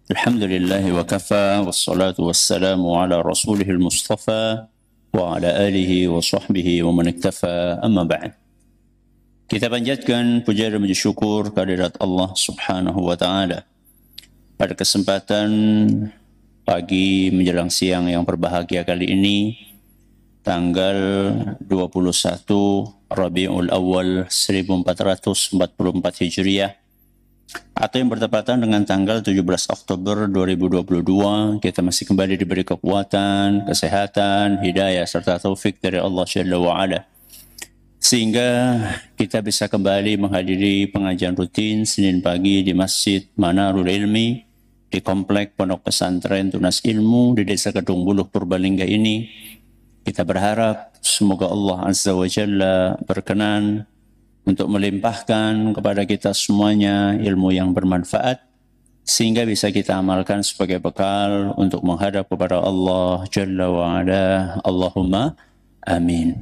Alhamdulillah wa kafa wassalatu wassalamu ala rasulihil mustafa wa ala alihi wa sahbihi wa man iktafa amma ba'd. Kita panjatkan puja dan puji syukur kehadirat Allah Subhanahu wa taala. Pada kesempatan pagi menjelang siang yang berbahagia kali ini, tanggal 21 Rabiul Awal 1444 Hijriah, atau yang bertepatan dengan tanggal 17 Oktober 2022, kita masih kembali diberi kekuatan, kesehatan, hidayah, serta taufik dari Allah Jalla wa'ala, sehingga kita bisa kembali menghadiri pengajian rutin Senin pagi di Masjid Manarul Ilmi, di Komplek Pondok Pesantren Tunas Ilmu di Desa Kedung Buluh, Purbalingga ini. Kita berharap semoga Allah Azza wa Jalla berkenan untuk melimpahkan kepada kita semuanya ilmu yang bermanfaat, sehingga bisa kita amalkan sebagai bekal untuk menghadap kepada Allah Jalla wa'ala. Allahumma amin.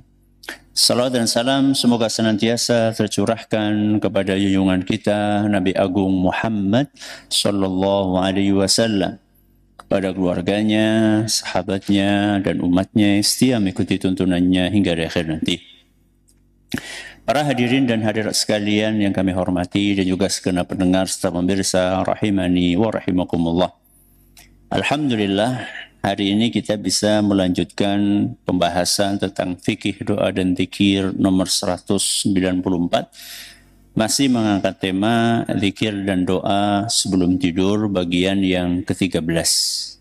Salawat dan salam semoga senantiasa tercurahkan kepada junjungan kita Nabi Agung Muhammad sallallahu alaihi wasallam, kepada keluarganya, sahabatnya, dan umatnya yang setia mengikuti tuntunannya hingga akhir nanti. Para hadirin dan hadirat sekalian yang kami hormati, dan juga segenap pendengar serta pemirsa rahimani wa rahimakumullah. Alhamdulillah, hari ini kita bisa melanjutkan pembahasan tentang fikih doa dan zikir nomor 194. Masih mengangkat tema zikir dan doa sebelum tidur bagian yang ke-13.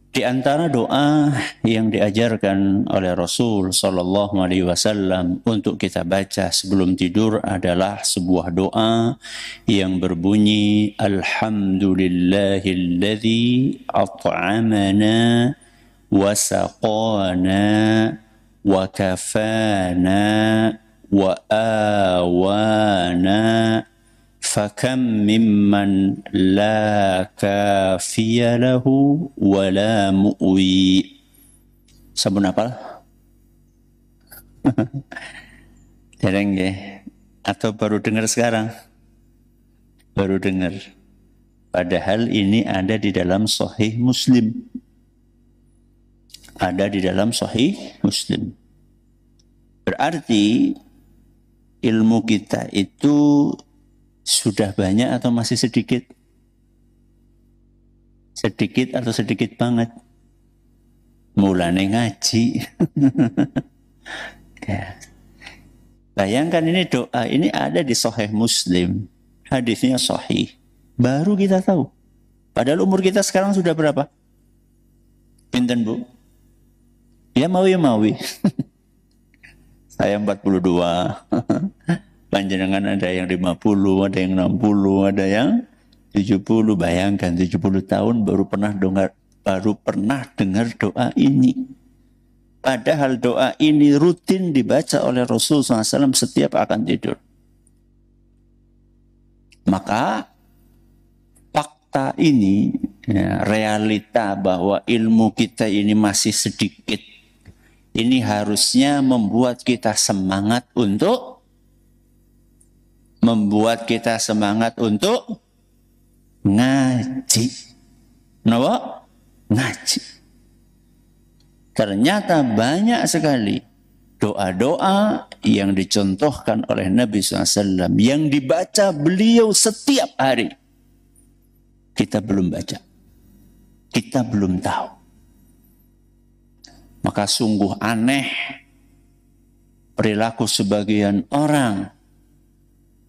Di antara doa yang diajarkan oleh Rasul sallallahu alaihi wasallam untuk kita baca sebelum tidur adalah sebuah doa yang berbunyi Alhamdulillahilladzi at'amana wa saqana wa kafana wa awana fakam mimman la kafiya lahu wa la mu'wi. Sabun apa? Jarang ya? Atau baru dengar sekarang? Baru dengar. Padahal ini ada di dalam Sahih Muslim. Ada di dalam Sahih Muslim. Berarti ilmu kita itu sudah banyak atau masih sedikit? Sedikit atau sedikit banget? Mulane ngaji. Ya. Bayangkan ini doa, ini ada di Sahih Muslim. Hadisnya sahih. Baru kita tahu. Padahal umur kita sekarang sudah berapa? Pinten Bu? Ya mawi. Saya 42. Panjenengan ada yang 50, ada yang 60, ada yang 70. Bayangkan 70 tahun baru pernah dengar doa ini. Padahal doa ini rutin dibaca oleh Rasulullah SAW setiap akan tidur. Maka fakta ini, ya, realita bahwa ilmu kita ini masih sedikit, ini harusnya membuat kita semangat untuk ngaji. Kenapa? Ngaji. Ternyata banyak sekali doa-doa yang dicontohkan oleh Nabi SAW, yang dibaca beliau setiap hari. Kita belum baca. Kita belum tahu. Maka sungguh aneh perilaku sebagian orang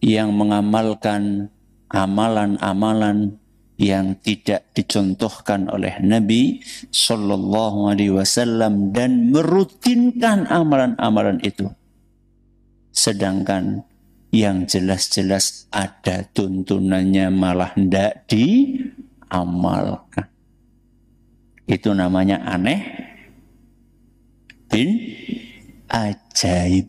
yang mengamalkan amalan-amalan yang tidak dicontohkan oleh Nabi Sallallahu Alaihi Wasallam dan merutinkan amalan-amalan itu. Sedangkan yang jelas-jelas ada tuntunannya malah tidak diamalkan. Itu namanya aneh bin ajaib.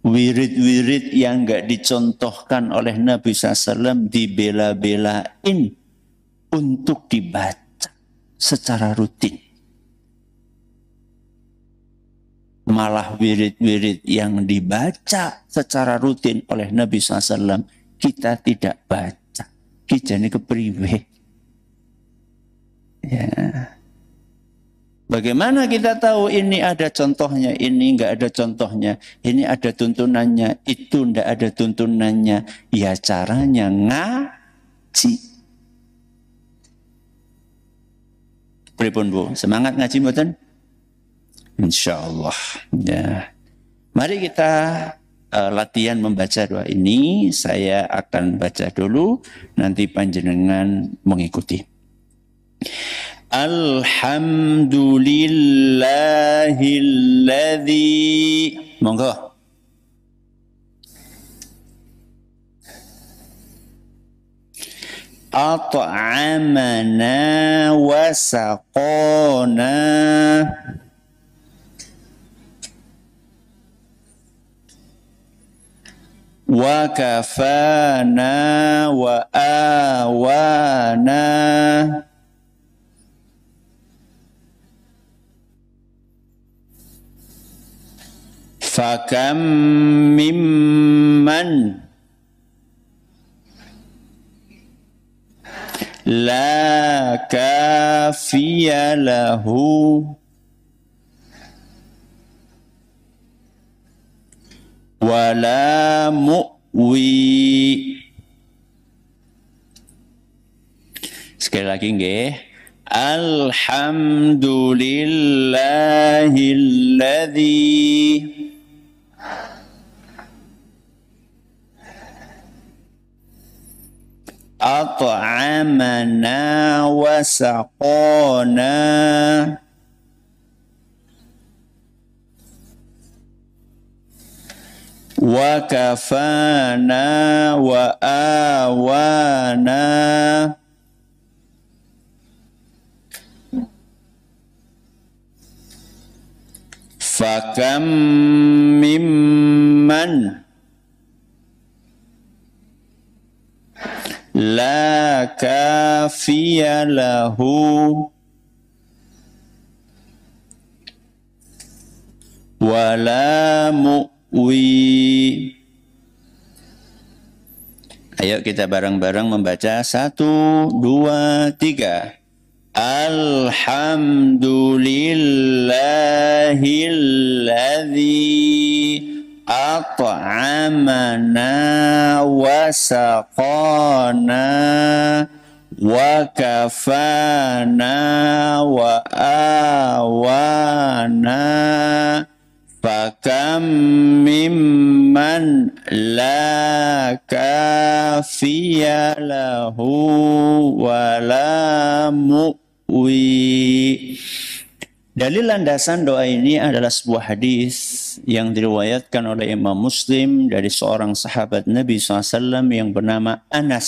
Wirid-wirid yang enggak dicontohkan oleh Nabi SAW dibela-belain untuk dibaca secara rutin. Malah wirid-wirid yang dibaca secara rutin oleh Nabi SAW kita tidak baca. Kijane kepriwe. Ya. Bagaimana kita tahu ini ada contohnya, ini enggak ada contohnya, ini ada tuntunannya, itu enggak ada tuntunannya? Ya caranya ngaji. Pripun Bu? Semangat ngaji mboten? Insyaallah. Ya. Mari kita latihan membaca doa ini. Saya akan baca dulu, nanti panjenengan mengikuti. Alhamdulillahilladzi, monggo. At'amana wa saqana wa kafana wa awana fakam mimman la kafiya lahu wala mu'wi. Sekali lagi nggih. Alhamdulillahilladzi at'amana wa saqana wa kafana wa awana fakam mimman la kafiya lahu wala mu'wi. Ayo kita bareng-bareng membaca 1, 2, 3. Alhamdulillahilladzi at'amana wa saqana wa kafana wa awana fakam mimman la kafiya lahu wa la mu'wi. Dalil landasan doa ini adalah sebuah hadis yang diriwayatkan oleh Imam Muslim dari seorang sahabat Nabi SAW yang bernama Anas.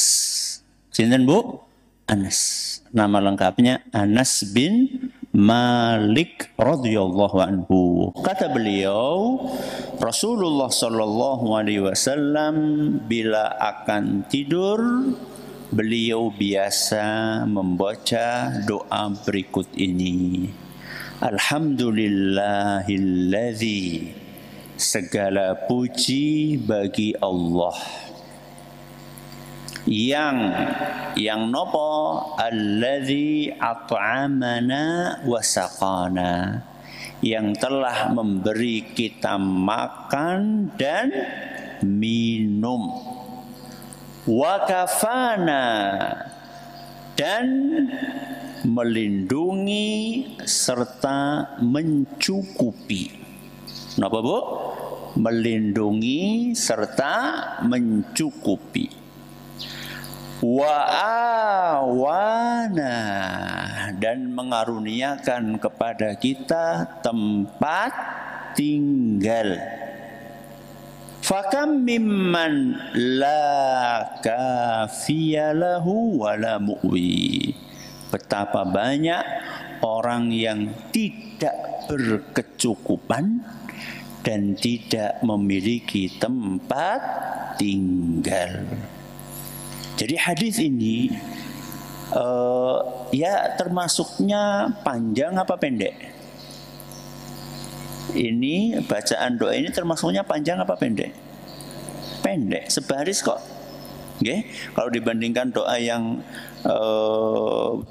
Sinten Bu? Anas. Nama lengkapnya Anas bin Malik radhiyallahu anhu. Kata beliau, Rasulullah sallallahu alaihi wasallam bila akan tidur, beliau biasa membaca doa berikut ini. Alhamdulillahilladzi, segala puji bagi Allah yang nopo alladzi at'amana wa saqana, yang telah memberi kita makan dan minum, wa kafana, dan melindungi serta mencukupi. Napa Bu? Melindungi serta mencukupi. Wa awana, dan mengaruniakan kepada kita tempat tinggal. Fakam mimman la kafiya lahu wa la mu'wi. Betapa banyak orang yang tidak berkecukupan dan tidak memiliki tempat tinggal. Jadi hadis ini ya termasuknya panjang apa pendek? Ini bacaan doa ini termasuknya panjang apa pendek? Pendek, sebaris kok. Okay? Kalau dibandingkan doa yang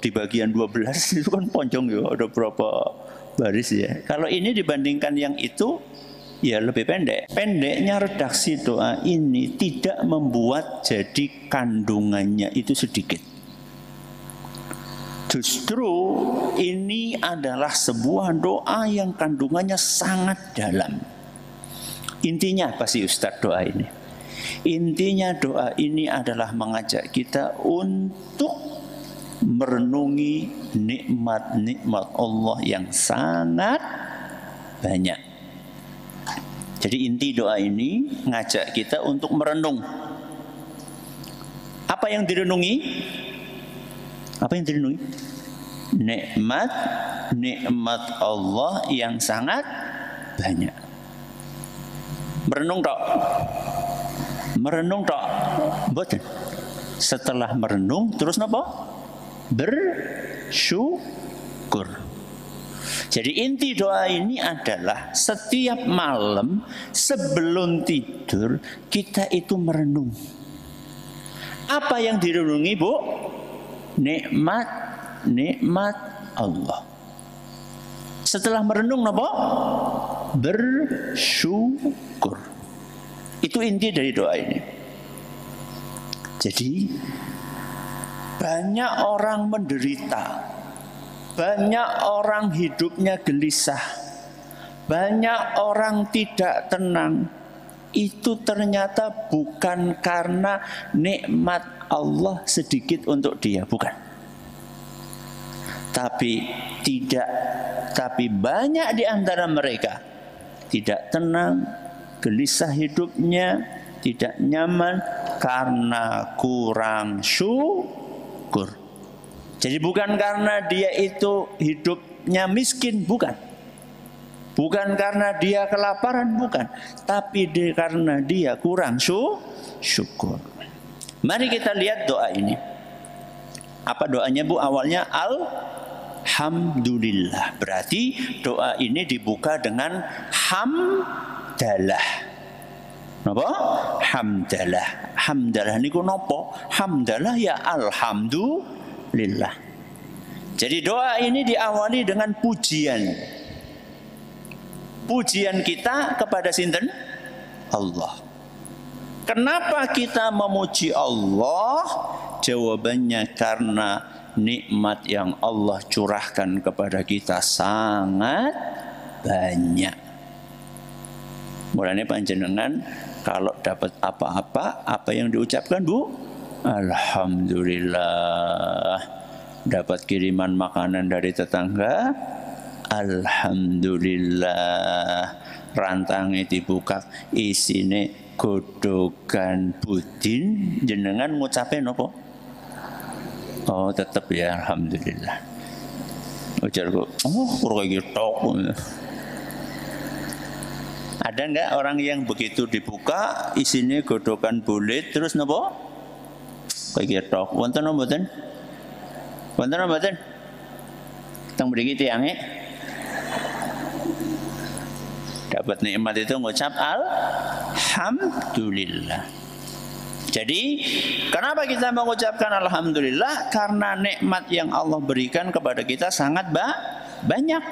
di bagian 12 itu kan panjang ya, ada berapa baris ya. Kalau ini dibandingkan yang itu ya lebih pendek. Pendeknya redaksi doa ini tidak membuat jadi kandungannya itu sedikit. Justru ini adalah sebuah doa yang kandungannya sangat dalam. Intinya apa sih Ustadz doa ini? Intinya doa ini adalah mengajak kita untuk merenungi nikmat-nikmat Allah yang sangat banyak. Jadi inti doa ini ngajak kita untuk merenung. Apa yang direnungi? Apa yang direnungi? Nikmat Allah yang sangat banyak. Merenung tok. Merenung tok. Betul. Setelah merenung terus napa? Bersyukur. Jadi inti doa ini adalah setiap malam sebelum tidur kita itu merenung. Apa yang direnungi, Bu? Nikmat Allah. Setelah merenung napa? Bersyukur. Itu inti dari doa ini. Jadi banyak orang menderita, banyak orang hidupnya gelisah, banyak orang tidak tenang. Itu ternyata bukan karena nikmat Allah sedikit untuk dia, bukan. Tapi banyak di antara mereka tidak tenang, gelisah hidupnya, tidak nyaman karena kurang syukur. Jadi bukan karena dia itu hidupnya miskin, bukan. Bukan karena dia kelaparan, bukan. Tapi karena dia kurang syukur. Mari kita lihat doa ini. Apa doanya, Bu? Awalnya Alhamdulillah. Berarti doa ini dibuka dengan hamdalah. Napa? Hamdalah. Hamdalah niku napa? Hamdalah ya alhamdulillah. Jadi doa ini diawali dengan pujian. Pujian kita kepada sinten? Allah. Kenapa kita memuji Allah? Jawabannya karena nikmat yang Allah curahkan kepada kita sangat banyak. Mulanya panjenengan kalau dapat apa-apa, apa yang diucapkan, Bu? Alhamdulillah. Dapat kiriman makanan dari tetangga, alhamdulillah. Rantangnya dibuka, isine godokan budin, jenengan ngucapin apa? Oh, tetap ya, alhamdulillah. Ujarku, kurang gitu. Ada enggak orang yang begitu dibuka isinya godokan bulit terus napa? Kayak gitu. Wonten napa mboten? Wonten napa mboten? Teng mriki tiange dapat nikmat itu ngucap alhamdulillah. Jadi kenapa kita mengucapkan alhamdulillah? Karena nikmat yang Allah berikan kepada kita sangat banyak.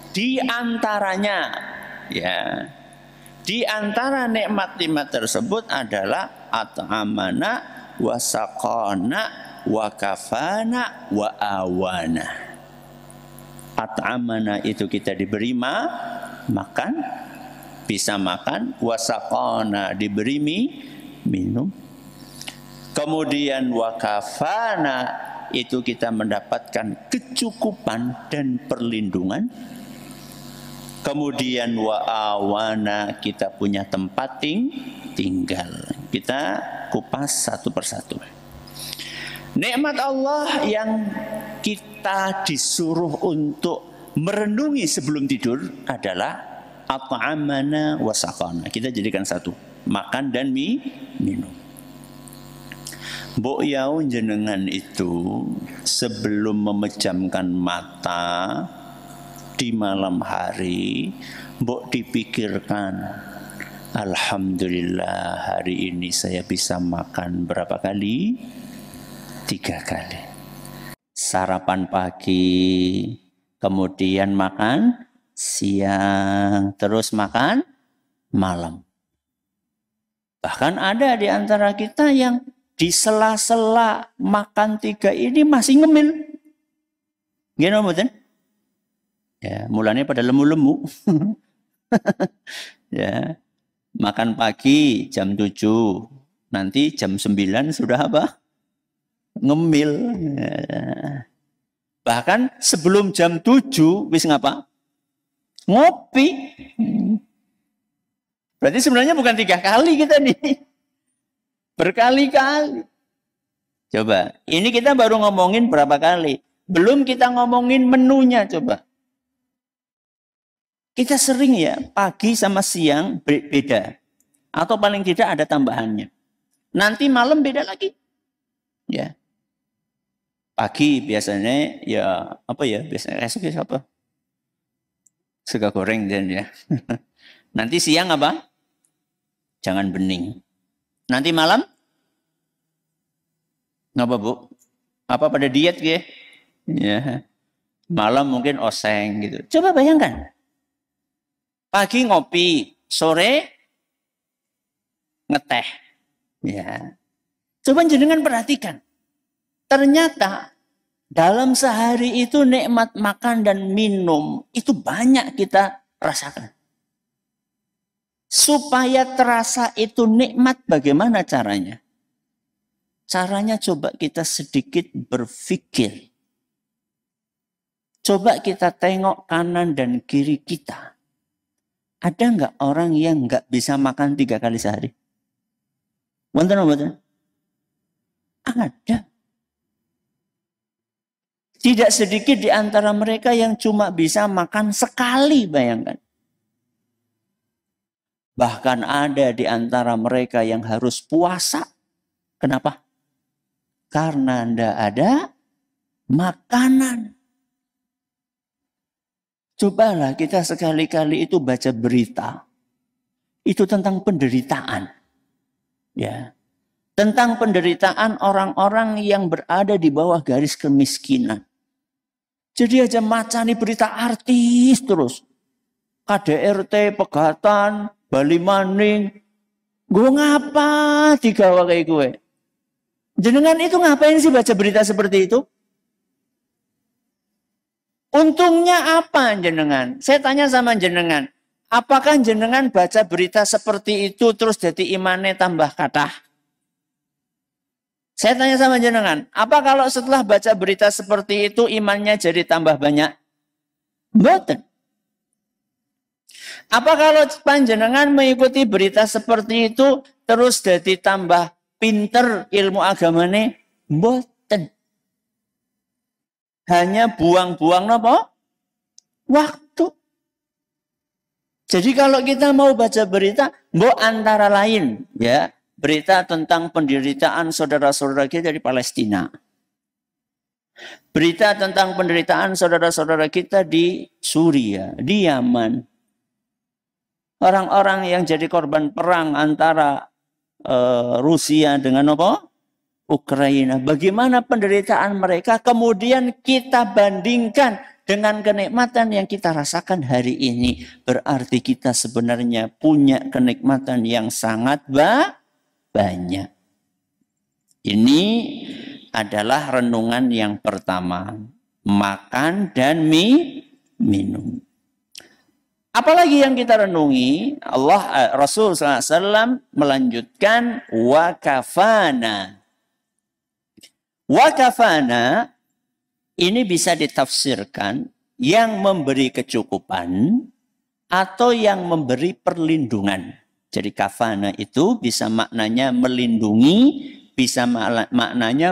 Di antaranya, ya, di antara nikmat-nikmat tersebut adalah at'amana wa saqana wa kafana wa awana. At'amana itu kita diberi makan, bisa makan, wa saqana diberi minum. Kemudian wa kafana itu kita mendapatkan kecukupan dan perlindungan. Kemudian wa awana kita punya tempat tinggal. Kita kupas satu persatu. Nikmat Allah yang kita disuruh untuk merenungi sebelum tidur adalah at'amana wa saqana. Kita jadikan satu, makan dan minum. Mbok yau jenengan itu sebelum memejamkan mata di malam hari, mbok dipikirkan Alhamdulillah hari ini saya bisa makan berapa kali? 3 kali. Sarapan pagi, kemudian makan siang, terus makan malam. Bahkan ada di antara kita yang di sela-sela makan 3 ini masih ngemil. Gimana betul? Ya, mulanya pada lemu-lemu. Ya. Makan pagi jam 7, nanti jam 9 sudah apa? Ngemil. Bahkan sebelum jam 7, wis ngapa? Ngopi. Berarti sebenarnya bukan 3 kali kita nih. Berkali-kali. Coba, ini kita baru ngomongin berapa kali. Belum kita ngomongin menunya, coba. Kita sering ya, pagi sama siang beda. Atau paling tidak ada tambahannya. Nanti malam beda lagi. Ya. Pagi biasanya ya apa ya? Biasanya esok ya apa? Sega goreng dan ya. Nanti siang apa? Jangan bening. Nanti malam? Ngapa Bu? Apa pada diet ya? Ya. Malam mungkin oseng gitu. Coba bayangkan. Pagi ngopi, sore ngeteh. Ya. Coba jenengan perhatikan. Ternyata dalam sehari itu nikmat makan dan minum itu banyak kita rasakan. Supaya terasa itu nikmat bagaimana caranya? Caranya coba kita sedikit berpikir. Coba kita tengok kanan dan kiri kita. Ada nggak orang yang nggak bisa makan 3 kali sehari? Wonten. Ada. Tidak sedikit di antara mereka yang cuma bisa makan sekali, bayangkan. Bahkan ada di antara mereka yang harus puasa. Kenapa? Karena tidak ada makanan. Cobalah kita sekali-kali itu baca berita. Itu tentang penderitaan. Ya. Tentang penderitaan orang-orang yang berada di bawah garis kemiskinan. Jadi aja macani berita artis terus. KDRT, Pegatan, Bali Maning. Gue ngapa digawa kayak gue? Jenengan itu ngapain sih baca berita seperti itu? Untungnya apa jenengan? Saya tanya sama jenengan. Apakah jenengan baca berita seperti itu terus jadi imannya tambah kathah? Saya tanya sama jenengan. Apa kalau setelah baca berita seperti itu imannya jadi tambah banyak? Mboten. Apa kalau panjenengan mengikuti berita seperti itu terus jadi tambah pinter ilmu agamanya? Mboten. Hanya buang-buang apa? Waktu. Jadi kalau kita mau baca berita, mbok antara lain ya, berita tentang penderitaan saudara-saudara kita di Palestina. Berita tentang penderitaan saudara-saudara kita di Suriah, di Yaman. Orang-orang yang jadi korban perang antara Rusia dengan apa? Ukraina. Bagaimana penderitaan mereka, kemudian kita bandingkan dengan kenikmatan yang kita rasakan hari ini. Berarti kita sebenarnya punya kenikmatan yang sangat banyak. Ini adalah renungan yang pertama. Makan dan minum. Apalagi yang kita renungi, Rasul SAW melanjutkan wa kafana. Wakafana ini bisa ditafsirkan yang memberi kecukupan atau yang memberi perlindungan. Jadi kafana itu bisa maknanya melindungi, bisa maknanya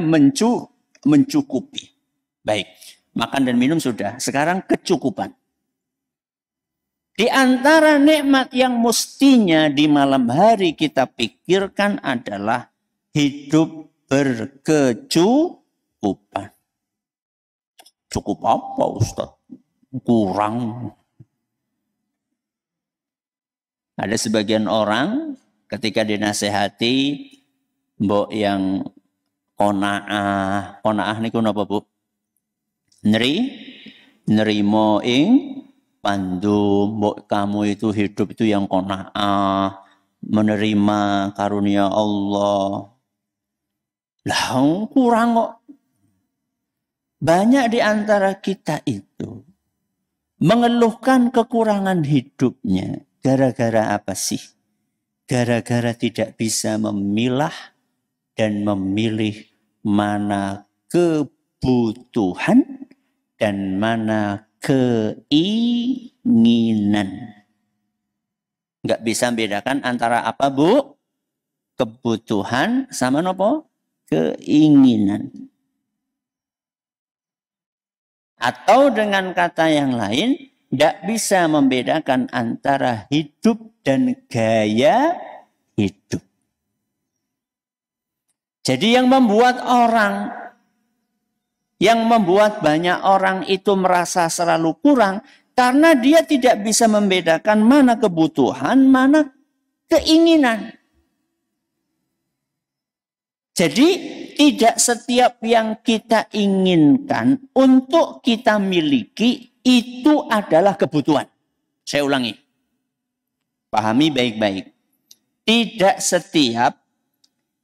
mencukupi. Baik, makan dan minum sudah. Sekarang kecukupan. Di antara nikmat yang mestinya di malam hari kita pikirkan adalah hidup berkecukupan. Cukup apa Ustaz? Kurang. Ada sebagian orang ketika dinasehati, mbok yang konaah niku napa Bu? Nerimo ing pandu, mbok kamu itu hidup itu yang konaah, menerima karunia Allah. Lah kurang kok. Banyak di antara kita itu mengeluhkan kekurangan hidupnya. Gara-gara apa sih? Gara-gara tidak bisa memilah dan memilih mana kebutuhan dan mana keinginan. Nggak bisa membedakan antara apa Bu? Kebutuhan sama apa? Keinginan. Atau dengan kata yang lain, tidak bisa membedakan antara hidup dan gaya hidup. Jadi yang membuat banyak orang itu merasa selalu kurang, karena dia tidak bisa membedakan mana kebutuhan, mana keinginan. Jadi tidak setiap yang kita inginkan untuk kita miliki itu adalah kebutuhan. Saya ulangi. Pahami baik-baik. Tidak setiap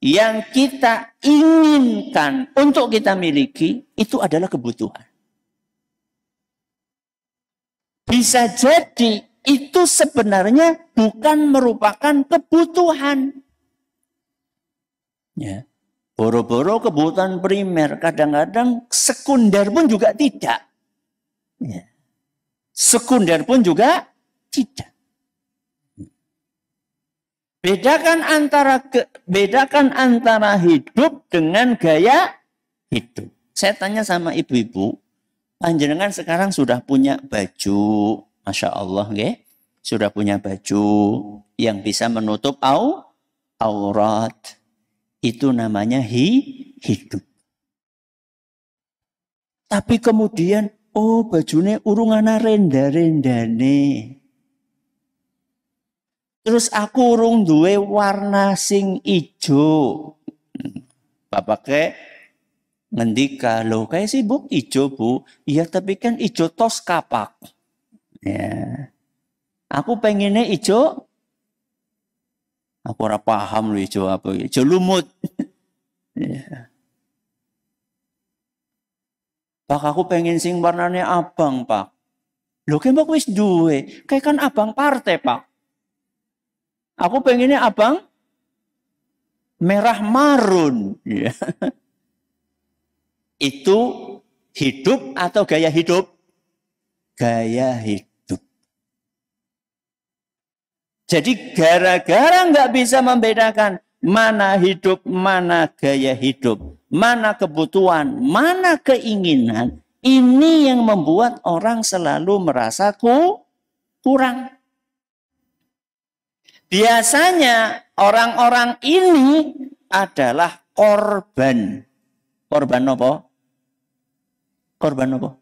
yang kita inginkan untuk kita miliki itu adalah kebutuhan. Bisa jadi itu sebenarnya bukan merupakan kebutuhan. Ya. Boro-boro kebutuhan primer, kadang-kadang sekunder pun juga tidak. Ya. Sekunder pun juga tidak. Bedakan antara hidup dengan gaya hidup. Saya tanya sama ibu-ibu, panjenengan sekarang sudah punya baju, Masya Allah, ya? Sudah punya baju yang bisa menutup aurat. Itu namanya hidup. Tapi kemudian, bajune urung ana renda-rendane. Terus aku urung duwe warna sing ijo. Bapaknya ngendika, loh kayak sibuk ijo Bu. Iya tapi kan ijo tos kapak. Ya. Aku pengennya ijo. Aku ora paham lho ijo apa. Ijo lumut. Ya. Pak aku pengen sing warnane abang Pak. Loh kayak mbak wis duwe. Kayak kan abang partai Pak. Aku pengennya abang merah marun. Ya. Itu hidup atau gaya hidup? Gaya hidup. Jadi gara-gara nggak bisa membedakan mana hidup, mana gaya hidup, mana kebutuhan, mana keinginan, ini yang membuat orang selalu merasa kurang. Biasanya orang-orang ini adalah korban. Korban apa? Korban apa?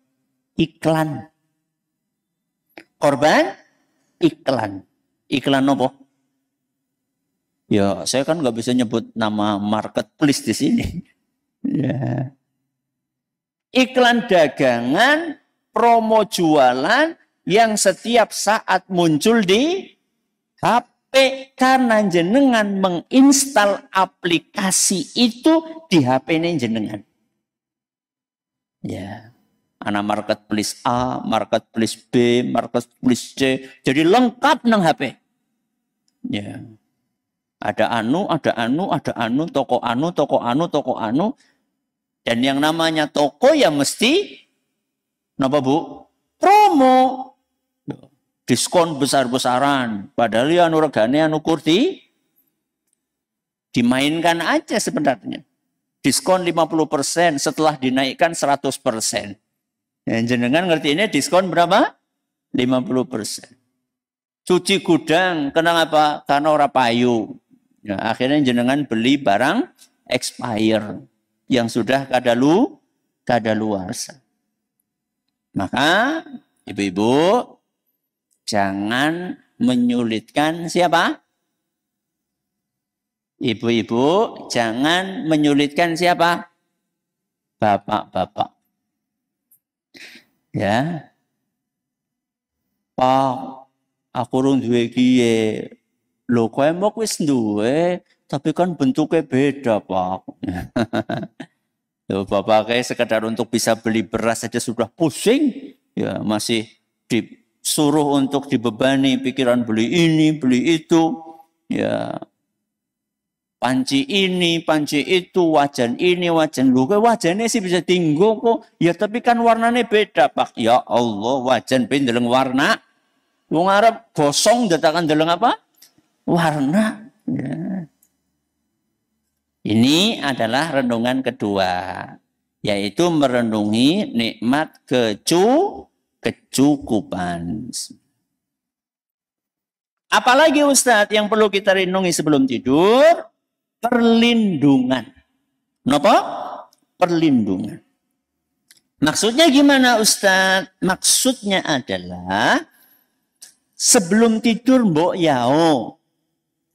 Iklan. Korban iklan. Iklan apa? Ya, saya kan nggak bisa nyebut nama marketplace di sini. Ya. Iklan dagangan, promo jualan yang setiap saat muncul di HP karena jenengan menginstal aplikasi itu di HP-nya jenengan. Ya. Ana marketplace A, marketplace B, marketplace C. Jadi lengkap nang HP. Ya. Ada anu, toko anu. Dan yang namanya toko ya mesti napa Bu? Promo. Diskon besar-besaran. Padahal ya anu regane anu kurdi dimainkan aja sebenarnya. Diskon 50% setelah dinaikkan 100%. Yang jenengan ngerti ini diskon berapa? 50%. Cuci gudang, kenapa? Karena ora payu. Ya, akhirnya jenengan beli barang expire yang sudah kadaluarsa. Maka ibu-ibu jangan menyulitkan siapa? Ibu-ibu jangan menyulitkan siapa? Bapak-bapak. Ya. Pak, aku urung duwe kiye. Lho kowe mok wis duwe, tapi kan bentuknya beda, Pak. Loh, bapak kayak sekedar untuk bisa beli beras saja sudah pusing. Ya, masih disuruh untuk dibebani pikiran beli ini, beli itu. Ya. Panci ini, panci itu, wajan ini, wajan lu. Wajannya sih bisa tinggal kok. Ya tapi kan warnanya beda, Pak. Ya Allah, wajan ben deleng warna. Wong Arab gosong datakan deleng apa? Warna. Ya. Ini adalah renungan kedua, yaitu merenungi nikmat kecukupan. Apalagi Ustadz yang perlu kita renungi sebelum tidur? Perlindungan. Kenapa? Perlindungan. Maksudnya gimana Ustadz? Maksudnya adalah sebelum tidur mbok yao,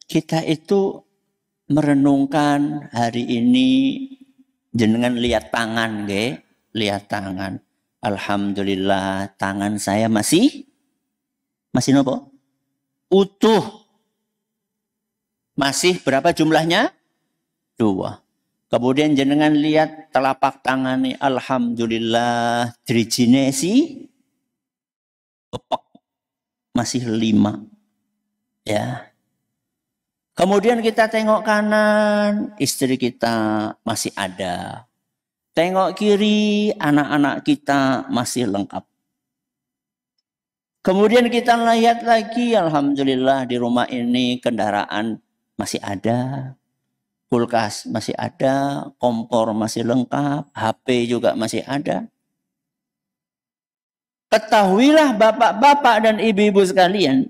kita itu merenungkan hari ini jenengan lihat tangan nggih, lihat tangan. Alhamdulillah tangan saya masih nopo? Utuh. Masih berapa jumlahnya? 2. Kemudian jenengan lihat telapak tangan nih, alhamdulillah drijine si kepek masih 5. Ya. Kemudian kita tengok kanan, istri kita masih ada. Tengok kiri, anak-anak kita masih lengkap. Kemudian kita lihat lagi, alhamdulillah di rumah ini kendaraan masih ada. Kulkas masih ada, kompor masih lengkap, HP juga masih ada. Ketahuilah bapak-bapak dan ibu-ibu sekalian,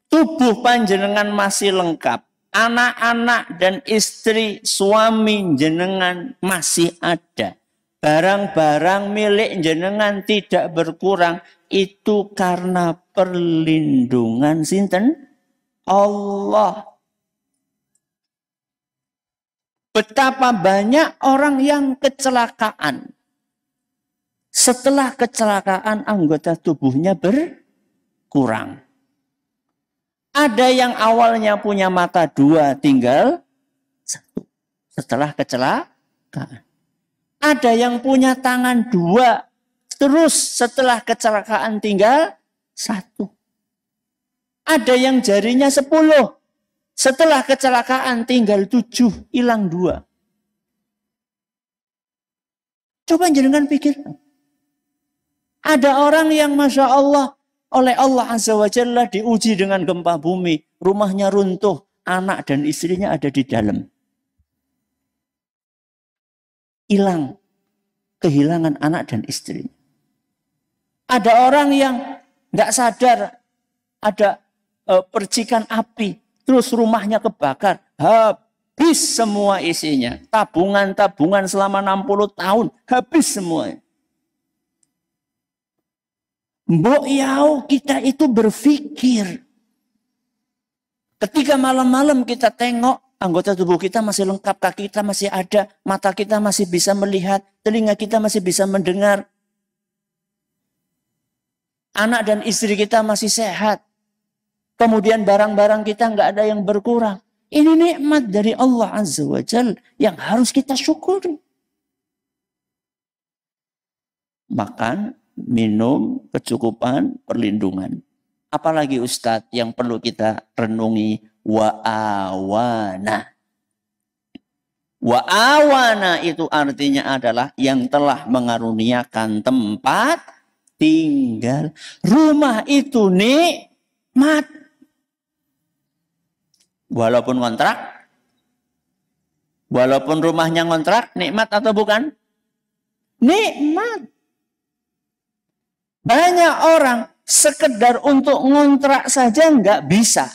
tubuh panjenengan masih lengkap. Anak-anak dan istri, suami jenengan masih ada. Barang-barang milik jenengan tidak berkurang. Itu karena perlindungan sinten? Allah. Betapa banyak orang yang kecelakaan. Setelah kecelakaan anggota tubuhnya berkurang. Ada yang awalnya punya mata 2 tinggal 1. Setelah kecelakaan. Ada yang punya tangan 2. Terus setelah kecelakaan tinggal 1. Ada yang jarinya 10. Setelah kecelakaan tinggal 7, hilang 2. Coba jenengan pikir. Ada orang yang Masya Allah, oleh Allah Azza wa Jalla diuji dengan gempa bumi. Rumahnya runtuh, anak dan istrinya ada di dalam. Hilang, kehilangan anak dan istrinya. Ada orang yang nggak sadar, ada percikan api. Terus rumahnya kebakar. Habis semua isinya. Tabungan-tabungan selama 60 tahun. Habis semuanya. Mbok yau kita itu berpikir. Ketika malam-malam kita tengok. Anggota tubuh kita masih lengkap. Kaki kita masih ada. Mata kita masih bisa melihat. Telinga kita masih bisa mendengar. Anak dan istri kita masih sehat. Kemudian barang-barang kita nggak ada yang berkurang. Ini nikmat dari Allah Azza wa Jalla yang harus kita syukuri. Makan, minum, kecukupan, perlindungan. Apalagi Ustadz yang perlu kita renungi? Wa'awana. Wa'awana itu artinya adalah yang telah mengaruniakan tempat tinggal. Rumah itu nikmat. Walaupun kontrak, walaupun rumahnya kontrak, nikmat atau bukan? Nikmat. Banyak orang sekedar untuk ngontrak saja nggak bisa.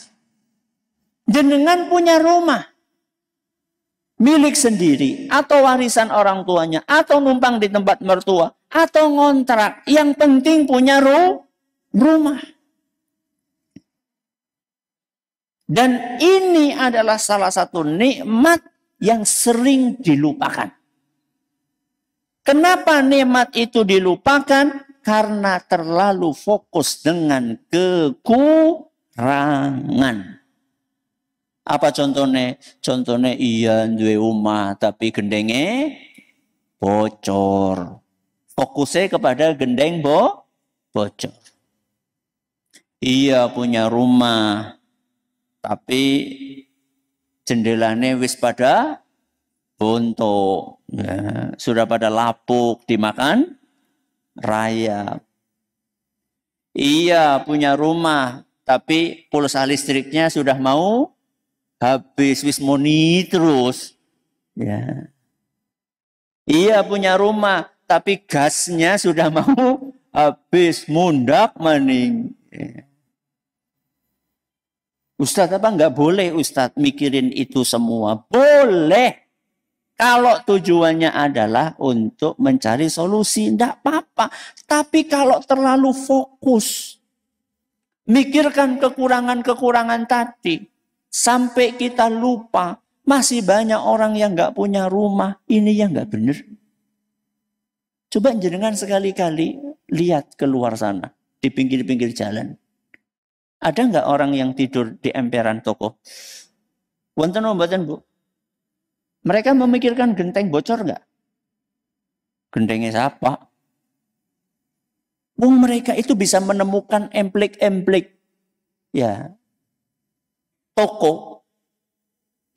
Jenengan punya rumah milik sendiri, atau warisan orang tuanya, atau numpang di tempat mertua, atau ngontrak. Yang penting punya rumah. Dan ini adalah salah satu nikmat yang sering dilupakan. Kenapa nikmat itu dilupakan? Karena terlalu fokus dengan kekurangan. Apa contohnya? Contohnya iya duwe omah tapi gendenge bocor. Fokusnya kepada gendeng bocor. Iya punya rumah tapi jendelanya wis pada bontok, ya, sudah pada lapuk dimakan rayap. Iya punya rumah tapi pulsa listriknya sudah mau habis, wis muni terus. Ya. Iya punya rumah tapi gasnya sudah mau habis, mundak maning. Ya. Ustadz apa enggak boleh Ustadz mikirin itu semua? Boleh. Kalau tujuannya adalah untuk mencari solusi, enggak apa-apa. Tapi kalau terlalu fokus, mikirkan kekurangan-kekurangan tadi, sampai kita lupa, masih banyak orang yang enggak punya rumah, ini yang enggak benar. Coba jenengan sekali-kali lihat keluar sana, di pinggir-pinggir jalan. Ada nggak orang yang tidur di emperan toko? Wonten mboten, Bu? Mereka memikirkan genteng bocor nggak? Gentengnya siapa? Mereka itu bisa menemukan emplik-emplik ya toko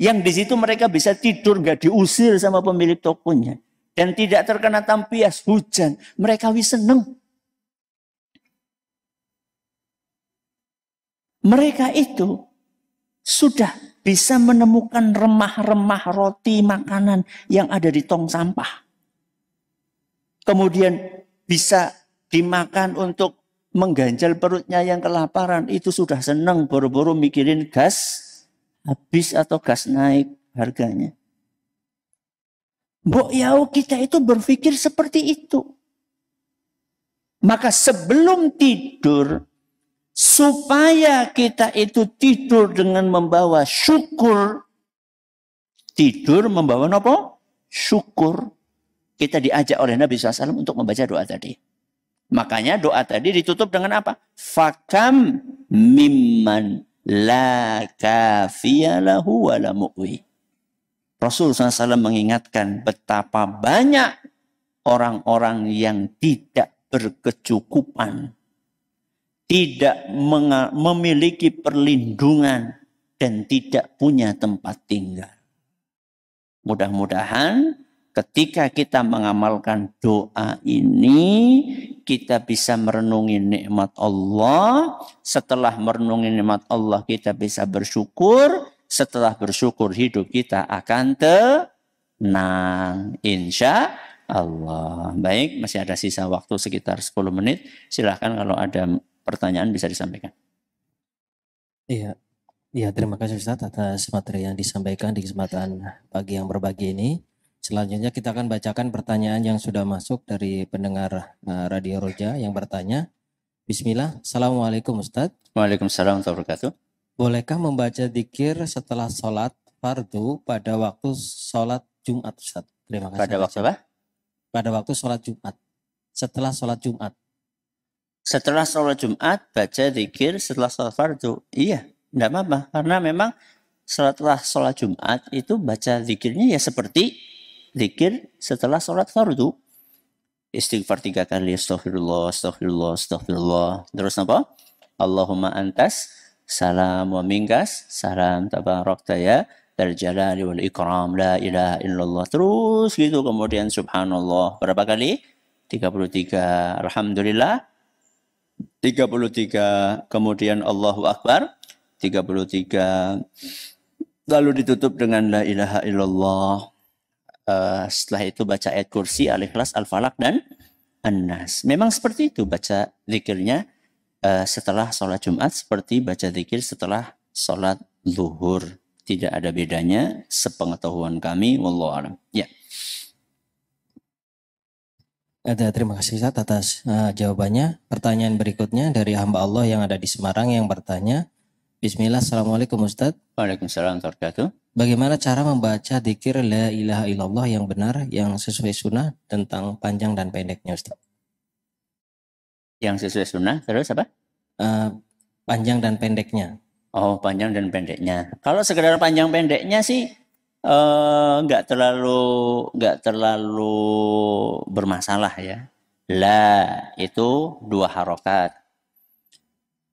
yang di situ mereka bisa tidur nggak diusir sama pemilik tokonya dan tidak terkena tampias hujan. Mereka wis seneng. Mereka itu sudah bisa menemukan remah-remah roti makanan yang ada di tong sampah. Kemudian bisa dimakan untuk mengganjal perutnya yang kelaparan. Itu sudah senang boro-boro mikirin gas habis atau gas naik harganya. Mbok yau kita itu berpikir seperti itu. Maka sebelum tidur, supaya kita itu tidur dengan membawa syukur. Tidur membawa apa? Syukur. Kita diajak oleh Nabi SAW untuk membaca doa tadi. Makanya doa tadi ditutup dengan apa? Fakam mimman la kafiyalahu wa la mu'wi. Rasulullah SAW mengingatkan betapa banyak orang-orang yang tidak berkecukupan. Tidak memiliki perlindungan dan tidak punya tempat tinggal. Mudah-mudahan ketika kita mengamalkan doa ini, kita bisa merenungi nikmat Allah. Setelah merenungi nikmat Allah, kita bisa bersyukur. Setelah bersyukur, hidup kita akan tenang. Insya Allah. Baik, masih ada sisa waktu sekitar 10 menit. Silahkan kalau ada pertanyaan bisa disampaikan. Iya, terima kasih Ustaz atas materi yang disampaikan di kesempatan pagi yang berbagi ini. Selanjutnya kita akan bacakan pertanyaan yang sudah masuk dari pendengar Radio Roja yang bertanya. Bismillah, Assalamualaikum Ustaz. Waalaikumsalam warahmatullahi wabarakatuh. Bolehkah membaca dzikir setelah sholat fardu pada waktu sholat Jumat Ustaz? Terima kasih. Pada waktu apa? Pada waktu sholat Jumat. Setelah sholat Jumat. Setelah sholat Jumat, baca zikir setelah sholat fardu. Iya, tidak apa-apa. Karena memang setelah sholat Jumat itu baca zikirnya ya seperti zikir setelah sholat fardu. Istighfar 3 kali, astagfirullah, astagfirullah, astagfirullah. Terus apa? Allahumma antas, salam wa minkas, salam tabarakta ya, dal jalali wal ikram, la ilaha illallah. Terus gitu, kemudian subhanallah. Berapa kali? 33. Alhamdulillah. 33, kemudian Allahu Akbar 33, lalu ditutup dengan la ilaha illallah. Setelah itu baca ayat kursi, al-ikhlas, al-falak dan an-nas. Memang seperti itu baca zikirnya setelah sholat Jumat, seperti baca zikir setelah sholat zuhur. Tidak ada bedanya sepengetahuan kami, wallahu a'lam. Ya. Terima kasih Ustaz atas jawabannya. Pertanyaan berikutnya dari hamba Allah yang ada di Semarang yang bertanya, Bismillah, Assalamualaikum Ustadz. Waalaikumsalam warahmatullahi wabarakatuh. Bagaimana cara membaca dzikir la ilaha illallah yang benar, yang sesuai sunnah tentang panjang dan pendeknya Ustadz? Yang sesuai sunnah, terus apa? Panjang dan pendeknya. Oh, panjang dan pendeknya. Kalau sekedar panjang pendeknya sih nggak terlalu bermasalah ya. La itu 2 harokat.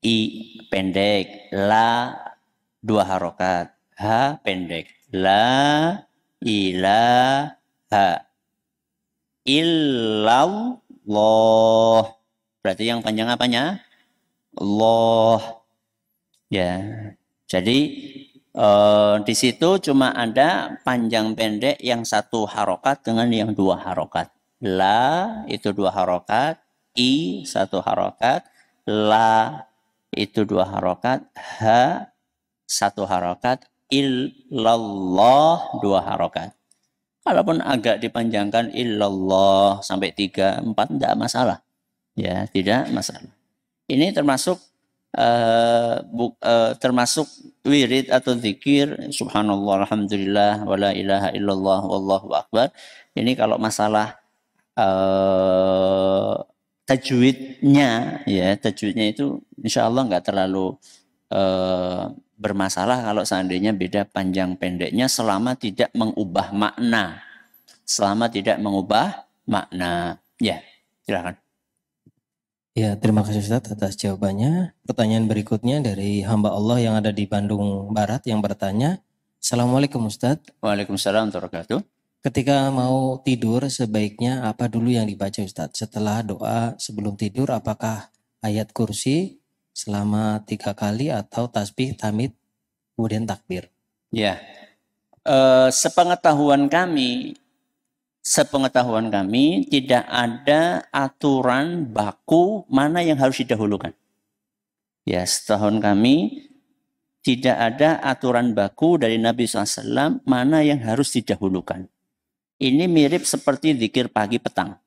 I pendek, la 2 harokat. Ha pendek. La ilaha illallah. Berarti yang panjang apanya? Allah. Ya. Jadi di situ cuma ada panjang pendek yang 1 harokat dengan yang 2 harokat. La itu 2 harokat, I 1 harokat, la itu 2 harokat, ha 1 harokat, illallah 2 harokat. Kalaupun agak dipanjangkan illallah sampai 3, 4 tidak masalah. Ya, tidak masalah. Ini termasuk termasuk wirid atau zikir subhanallah alhamdulillah wala ilaha illallah wallahu akbar. Ini kalau masalah tajwidnya ya, tajwidnya itu insya Allah nggak terlalu bermasalah kalau seandainya beda panjang pendeknya selama tidak mengubah makna. Selama tidak mengubah makna. Ya, silakan. Ya, terima kasih Ustadz atas jawabannya. Pertanyaan berikutnya dari hamba Allah yang ada di Bandung Barat yang bertanya, Assalamualaikum Ustadz. Waalaikumsalam warahmatullahi wabarakatuh. Ketika mau tidur sebaiknya apa dulu yang dibaca Ustadz? Setelah doa sebelum tidur apakah ayat kursi selama 3 kali atau tasbih, tamid, kemudian takbir? Ya, sepengetahuan kami tidak ada aturan baku mana yang harus didahulukan. Ya, setahun kami tidak ada aturan baku dari Nabi SAW mana yang harus didahulukan. Ini mirip seperti zikir pagi petang.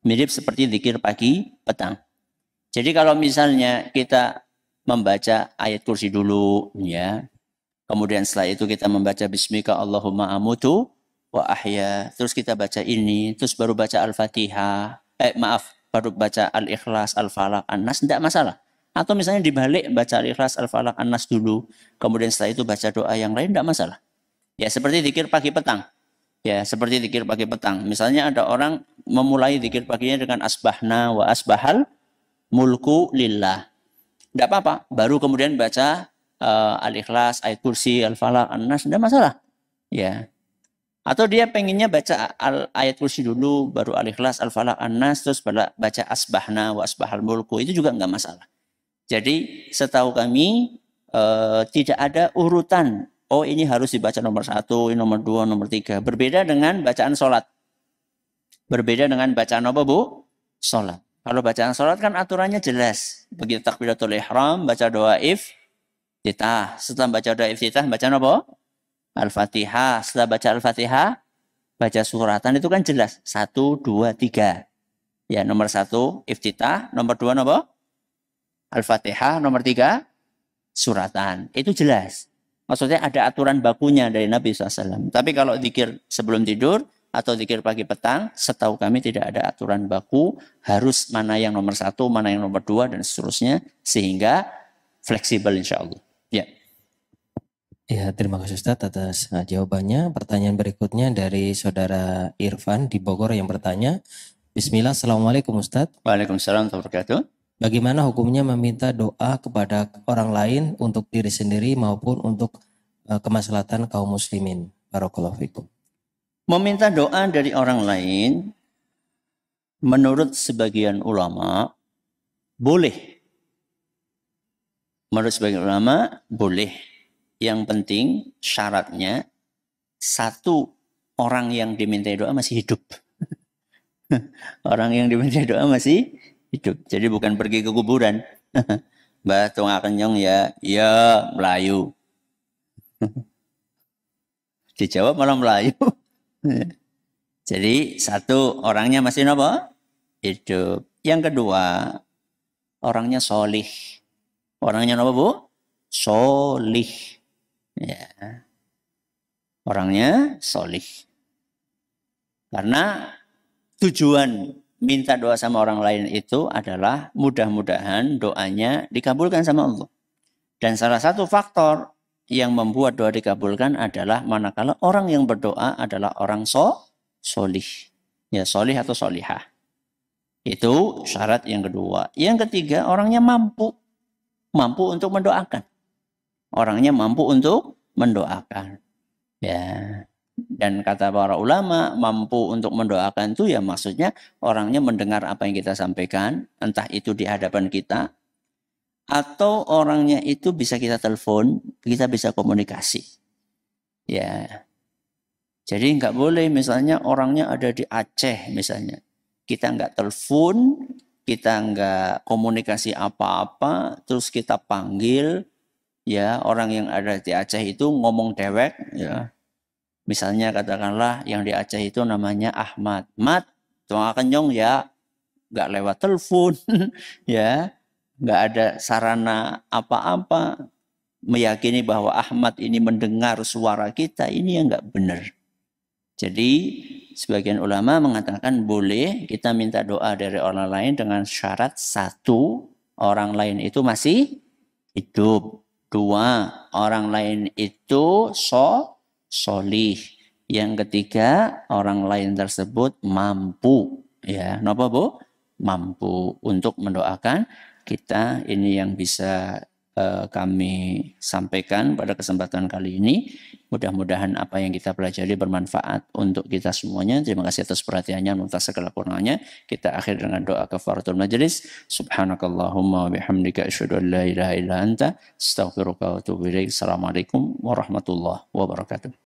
Mirip seperti zikir pagi petang. Jadi kalau misalnya kita membaca ayat kursi dulu, ya, kemudian setelah itu kita membaca Bismika Allahumma amutu wa ahya, terus kita baca ini, terus baru baca Al-Fatihah, baru baca Al-Ikhlas, Al-Falaq, An-Nas, tidak masalah. Atau misalnya dibalik baca Al-Ikhlas, Al-Falaq, An-Nas dulu, kemudian setelah itu baca doa yang lain, tidak masalah. Ya, seperti zikir pagi petang. Ya, seperti zikir pagi petang. Misalnya ada orang memulai zikir paginya dengan asbahna wa asbahal mulku lillah. Tidak apa-apa, baru kemudian baca Al-Ikhlas, Ayat Kursi, Al-Falaq, An-Nas, tidak masalah. Ya. Atau dia pengennya baca ayat kursi dulu, baru Al-Ikhlas, Al-Falaq, An-Nas, terus baca Asbahna wa Asbahal Mulku, itu juga enggak masalah. Jadi setahu kami tidak ada urutan, oh ini harus dibaca nomor 1, ini nomor 2, nomor 3. Berbeda dengan bacaan sholat. Berbeda dengan bacaan apa Bu? Sholat. Kalau bacaan sholat kan aturannya jelas. Begitu takbiratul ihram, baca doa iftitah. Setelah baca doa iftitah, baca apa? Al-Fatihah. Setelah baca Al-Fatihah, baca suratan itu kan jelas. 1, 2, 3. Ya, nomor 1 iftitah, nomor 2 apa? Al-Fatihah, nomor 3 suratan. Itu jelas. Maksudnya ada aturan bakunya dari Nabi SAW. Tapi kalau zikir sebelum tidur atau zikir pagi petang, setahu kami tidak ada aturan baku harus mana yang nomor 1, mana yang nomor 2 dan seterusnya, sehingga fleksibel insya Allah. Ya. Ya, terima kasih Ustadz atas jawabannya. Pertanyaan berikutnya dari saudara Irfan di Bogor yang bertanya, Bismillah, Assalamualaikum Ustadz. Waalaikumsalam warahmatullahi wabarakatuh. Bagaimana hukumnya meminta doa kepada orang lain untuk diri sendiri maupun untuk kemaslahatan kaum muslimin? Barakallahu fikum. Meminta doa dari orang lain, menurut sebagian ulama, boleh. Menurut sebagian ulama, boleh. Yang penting syaratnya 1 orang yang diminta doa masih hidup. Orang yang diminta doa masih hidup. Jadi bukan pergi ke kuburan. Mbah tunga kenyong ya, iya Melayu. Dijawab malah Melayu. Jadi 1 orangnya masih apa? Hidup. Yang kedua, orangnya solih. Orangnya apa Bu? solih. Ya. Orangnya solih. Karena tujuan minta doa sama orang lain itu adalah mudah-mudahan doanya dikabulkan sama Allah. Dan salah satu faktor yang membuat doa dikabulkan adalah manakala orang yang berdoa adalah orang solih. Ya, solih atau solihah. Itu syarat yang kedua. Yang ketiga, orangnya mampu. Mampu untuk mendoakan. Orangnya mampu untuk mendoakan. Ya. Dan kata para ulama, mampu untuk mendoakan itu ya maksudnya orangnya mendengar apa yang kita sampaikan, entah itu di hadapan kita, atau orangnya itu bisa kita telepon, kita bisa komunikasi. Ya. Jadi nggak boleh misalnya orangnya ada di Aceh misalnya. Kita nggak telepon, kita nggak komunikasi apa-apa, terus kita panggil, ya orang yang ada di Aceh itu ngomong dewek, ya. Misalnya katakanlah yang di Aceh itu namanya Ahmad. Mat, doa kenyong ya, nggak lewat telepon, ya, nggak ada sarana apa-apa. Meyakini bahwa Ahmad ini mendengar suara kita, ini yang nggak benar. Jadi sebagian ulama mengatakan boleh kita minta doa dari orang lain dengan syarat satu, orang lain itu masih hidup. Dua, orang lain itu solih. Yang ketiga, orang lain tersebut mampu. Ya, napa Bu? Mampu untuk mendoakan kita. Ini yang bisa kami sampaikan pada kesempatan kali ini. Mudah-mudahan apa yang kita pelajari bermanfaat untuk kita semuanya. Terima kasih atas perhatiannya, atas segala kurangnya. Kita akhir dengan doa kafaratul majlis. Subhanakallahumma wa bihamdika asyhadu an la ilaha illa anta astaghfiruka wa atubu ilaik. Assalamualaikum warahmatullahi wabarakatuh.